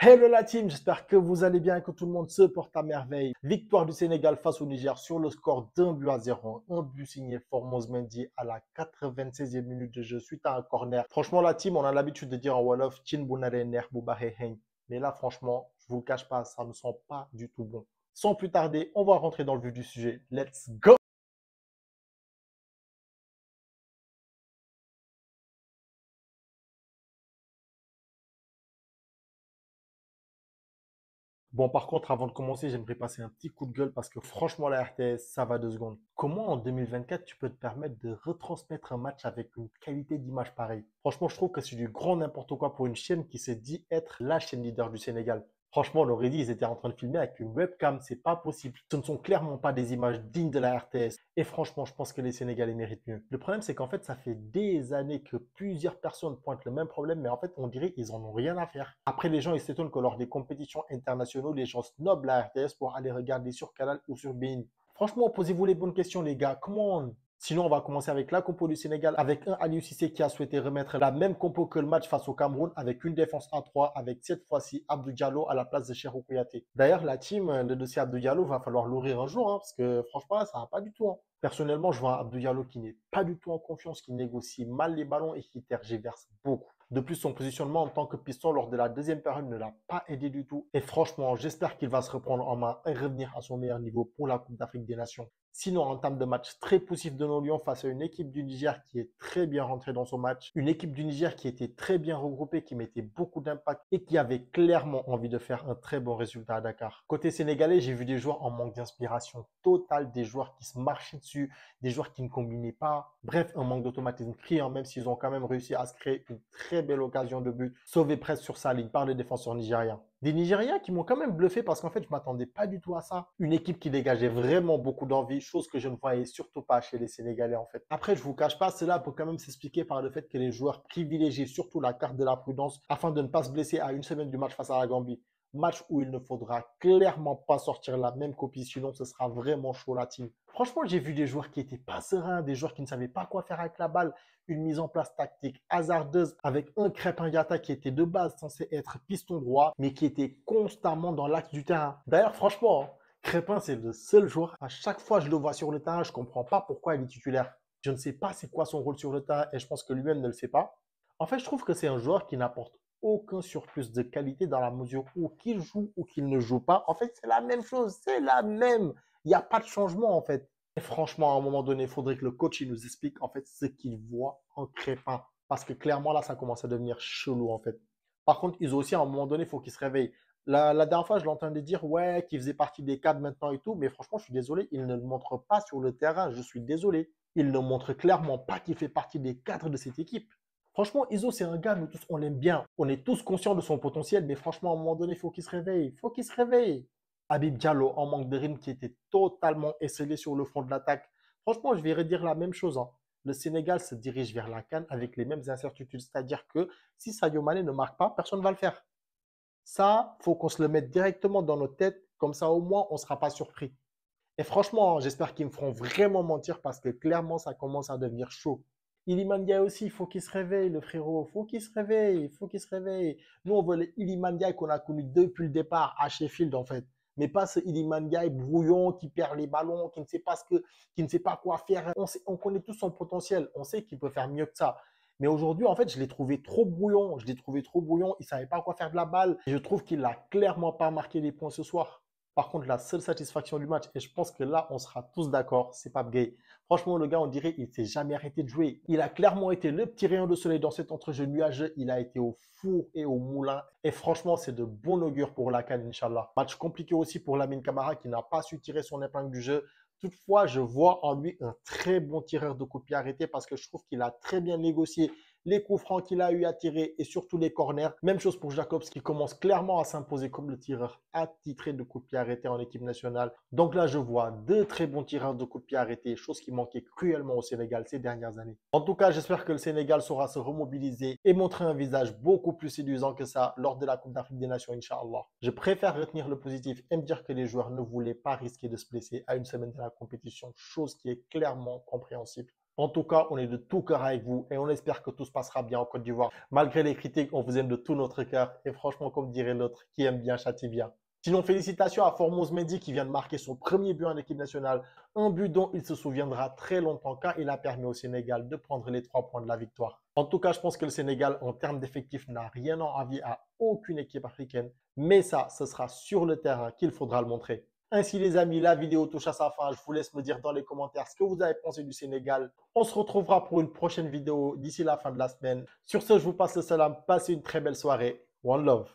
Hello la team, j'espère que vous allez bien et que tout le monde se porte à merveille. Victoire du Sénégal face au Niger sur le score d'1-0. Un but signé Formose Mendy à la 96e minute de jeu suite à un corner. Franchement la team, on a l'habitude de dire en Wolof, Chin Bounare Ner Boubahe Hein. Mais là franchement, je vous le cache pas, ça ne sent pas du tout bon. Sans plus tarder, on va rentrer dans le vif du sujet. Let's go! Bon, par contre, avant de commencer, j'aimerais passer un petit coup de gueule parce que franchement, la RTS, ça va 2 secondes. Comment en 2024, tu peux te permettre de retransmettre un match avec une qualité d'image pareille? Franchement, je trouve que c'est du grand n'importe quoi pour une chaîne qui se dit être la chaîne leader du Sénégal. Franchement, on aurait dit ils étaient en train de filmer avec une webcam, c'est pas possible. Ce ne sont clairement pas des images dignes de la RTS. Et franchement, je pense que les Sénégalais méritent mieux. Le problème, c'est qu'en fait, ça fait des années que plusieurs personnes pointent le même problème, mais en fait, on dirait qu'ils en ont rien à faire. Après, les gens, ils s'étonnent que lors des compétitions internationales, les gens snobent la RTS pour aller regarder sur Canal ou sur beIN. Franchement, posez-vous les bonnes questions, les gars. Comment on... Sinon, on va commencer avec la compo du Sénégal, avec un Aliou Cissé qui a souhaité remettre la même compo que le match face au Cameroun, avec une défense à 3, avec cette fois-ci Abdou Diallo à la place de Cheikhou Kouyaté. D'ailleurs, la team, le dossier Abdou Diallo, va falloir l'ouvrir un jour, hein, parce que franchement, ça va pas du tout. Hein. Personnellement, je vois un Abdou Diallo qui n'est pas du tout en confiance, qui négocie mal les ballons et qui tergiverse beaucoup. De plus, son positionnement en tant que piston lors de la deuxième période ne l'a pas aidé du tout. Et franchement, j'espère qu'il va se reprendre en main et revenir à son meilleur niveau pour la Coupe d'Afrique des Nations. Sinon, en termes de match très poussif de nos Lions face à une équipe du Niger qui est très bien rentrée dans son match, une équipe du Niger qui était très bien regroupée, qui mettait beaucoup d'impact et qui avait clairement envie de faire un très bon résultat à Dakar. Côté sénégalais, j'ai vu des joueurs en manque d'inspiration totale, des joueurs qui se marchaient dessus, des joueurs qui ne combinaient pas. Bref, un manque d'automatisme criant, même s'ils ont quand même réussi à se créer une très belle occasion de but, sauvée presque sur sa ligne par les défenseurs nigériens. Des Nigériens qui m'ont quand même bluffé parce qu'en fait, je ne m'attendais pas du tout à ça. Une équipe qui dégageait vraiment beaucoup d'envie, chose que je ne voyais surtout pas chez les Sénégalais en fait. Après, je ne vous cache pas, cela peut quand même s'expliquer par le fait que les joueurs privilégient surtout la carte de la prudence afin de ne pas se blesser à une semaine du match face à la Gambie. Match où il ne faudra clairement pas sortir la même copie, sinon ce sera vraiment chaud la team. Franchement, j'ai vu des joueurs qui n'étaient pas sereins, des joueurs qui ne savaient pas quoi faire avec la balle, une mise en place tactique hasardeuse avec un Crépin Diatta qui était de base censé être piston droit, mais qui était constamment dans l'axe du terrain. D'ailleurs, franchement, hein, Crépin, c'est le seul joueur, à chaque fois que je le vois sur le terrain, je ne comprends pas pourquoi il est titulaire. Je ne sais pas c'est quoi son rôle sur le terrain et je pense que lui-même ne le sait pas. En fait, je trouve que c'est un joueur qui n'apporte aucun surplus de qualité dans la mesure où qu'il joue ou qu'il ne joue pas. En fait, c'est la même chose, c'est la même. Il n'y a pas de changement en fait. Et franchement, à un moment donné, il faudrait que le coach il nous explique en fait ce qu'il voit en Crépin. Parce que clairement, là, ça commence à devenir chelou en fait. Par contre, ils ont aussi, à un moment donné, il faut qu'ils se réveillent. La dernière fois, je l'entendais dire, ouais, qu'il faisait partie des cadres maintenant et tout, mais franchement, je suis désolé, il ne le montre pas sur le terrain. Je suis désolé. Il ne montre clairement pas qu'il fait partie des cadres de cette équipe. Franchement, Iso, c'est un gars, nous tous, on l'aime bien. On est tous conscients de son potentiel, mais franchement, à un moment donné, il faut qu'il se réveille. Il faut qu'il se réveille. Habib Diallo, en manque de rythme, qui était totalement esselé sur le front de l'attaque. Franchement, je vais redire la même chose. Hein. Le Sénégal se dirige vers la CAN avec les mêmes incertitudes. C'est-à-dire que si Sadio Mané ne marque pas, personne ne va le faire. Ça, il faut qu'on se le mette directement dans notre tête. Comme ça, au moins, on ne sera pas surpris. Et franchement, j'espère qu'ils me feront vraiment mentir parce que clairement, ça commence à devenir chaud. Iliman Ndiaye aussi, il faut qu'il se réveille, le frérot. Il faut qu'il se réveille, il faut qu'il se réveille. Nous, on veut le Iliman Ndiaye qu'on a connu depuis le départ à Sheffield, en fait. Mais pas ce Iliman Ndiaye brouillon qui perd les ballons, qui ne sait pas qui ne sait pas quoi faire. On connaît tous son potentiel. On sait qu'il peut faire mieux que ça. Mais aujourd'hui, en fait, je l'ai trouvé trop brouillon. Je l'ai trouvé trop brouillon. Il ne savait pas quoi faire de la balle. Et je trouve qu'il n'a clairement pas marqué les points ce soir. Par contre, la seule satisfaction du match, et je pense que là, on sera tous d'accord, c'est Pape Gueye. Franchement, le gars, on dirait qu'il ne s'est jamais arrêté de jouer. Il a clairement été le petit rayon de soleil dans cet entrejeu nuageux. Il a été au four et au moulin. Et franchement, c'est de bon augure pour la CAN, Inch'Allah. Match compliqué aussi pour Lamine Camara qui n'a pas su tirer son épingle du jeu. Toutefois, je vois en lui un très bon tireur de coups de pied arrêtés parce que je trouve qu'il a très bien négocié les coups francs qu'il a eu à tirer et surtout les corners. Même chose pour Jacobs qui commence clairement à s'imposer comme le tireur attitré de coups de pied arrêtés en équipe nationale. Donc là, je vois deux très bons tireurs de coups de pied arrêtés, chose qui manquait cruellement au Sénégal ces dernières années. En tout cas, j'espère que le Sénégal saura se remobiliser et montrer un visage beaucoup plus séduisant que ça lors de la Coupe d'Afrique des Nations, Inch'Allah. Je préfère retenir le positif et me dire que les joueurs ne voulaient pas risquer de se blesser à une semaine de la compétition, chose qui est clairement compréhensible. En tout cas, on est de tout cœur avec vous et on espère que tout se passera bien en Côte d'Ivoire. Malgré les critiques, on vous aime de tout notre cœur et franchement, comme dirait l'autre, qui aime bien châtie bien. Sinon, félicitations à Formose Mendy qui vient de marquer son premier but en équipe nationale, un but dont il se souviendra très longtemps car il a permis au Sénégal de prendre les 3 points de la victoire. En tout cas, je pense que le Sénégal, en termes d'effectifs, n'a rien à envier à aucune équipe africaine, mais ça, ce sera sur le terrain qu'il faudra le montrer. Ainsi, les amis, la vidéo touche à sa fin. Je vous laisse me dire dans les commentaires ce que vous avez pensé du Sénégal. On se retrouvera pour une prochaine vidéo d'ici la fin de la semaine. Sur ce, je vous passe le salam. Passez une très belle soirée. One love.